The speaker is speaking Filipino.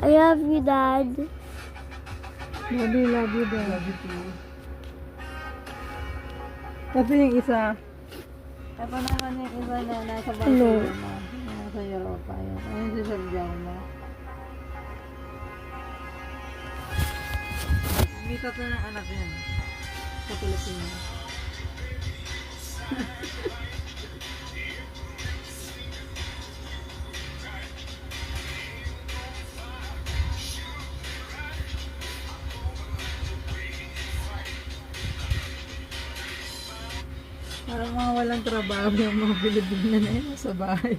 I love you, Dad. Love you, Dad. Love you too. Tapos yung isa. Ito naman yung isa na nasa Barcelona. Nasa Europa. Ayun si Sergiano. May tatlo ng anak yan. Sa Pilipinas. Parang mga walang trabaho yung mga Pilipina na yun sa bahay.